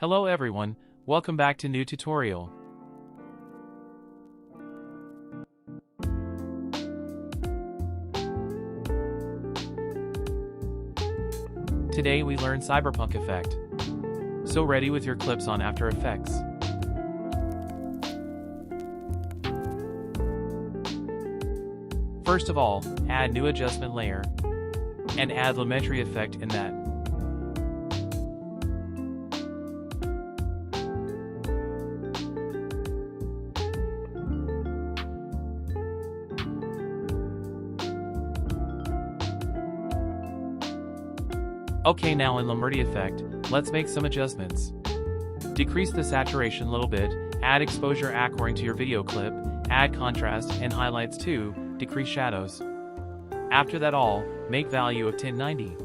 Hello everyone, welcome back to new tutorial. Today we learn Cyberpunk effect. So ready with your clips on After Effects. First of all, add new adjustment layer and add Lumetri effect in that. Okay, now in Lumetri effect, let's make some adjustments. Decrease the saturation a little bit, add exposure according to your video clip, add contrast and highlights too, decrease shadows. After that all, make value of 1090.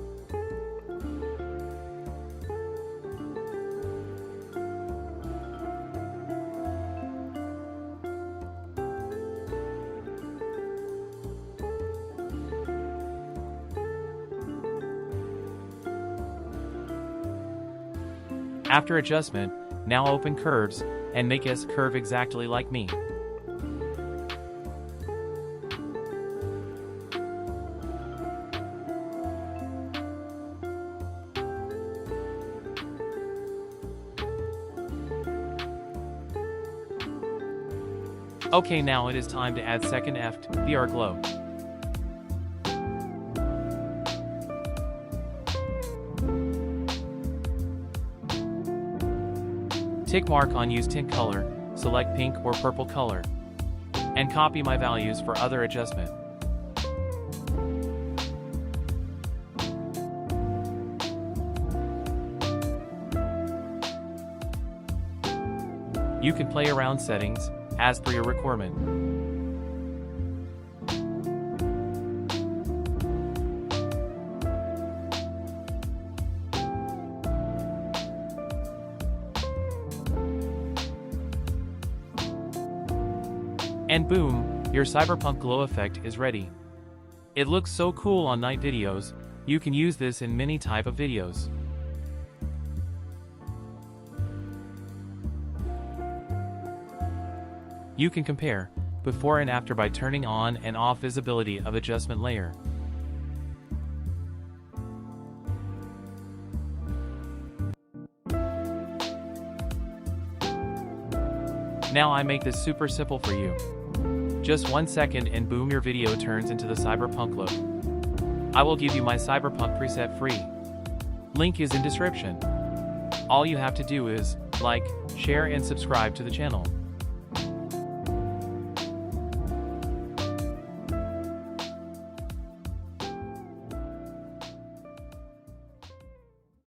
After adjustment, now open curves, and make S curve exactly like me. Okay, now it is time to add second effect, VR glow. Tick mark on use tint color, select pink or purple color, and copy my values for other adjustment. You can play around settings, as per your requirement. And boom, your Cyberpunk glow effect is ready. It looks so cool on night videos. You can use this in many type of videos. You can compare before and after by turning on and off visibility of adjustment layer. Now I make this super simple for you. Just 1 second and boom, your video turns into the Cyberpunk look. I will give you my Cyberpunk preset free. Link is in description. All you have to do is like, share and subscribe to the channel.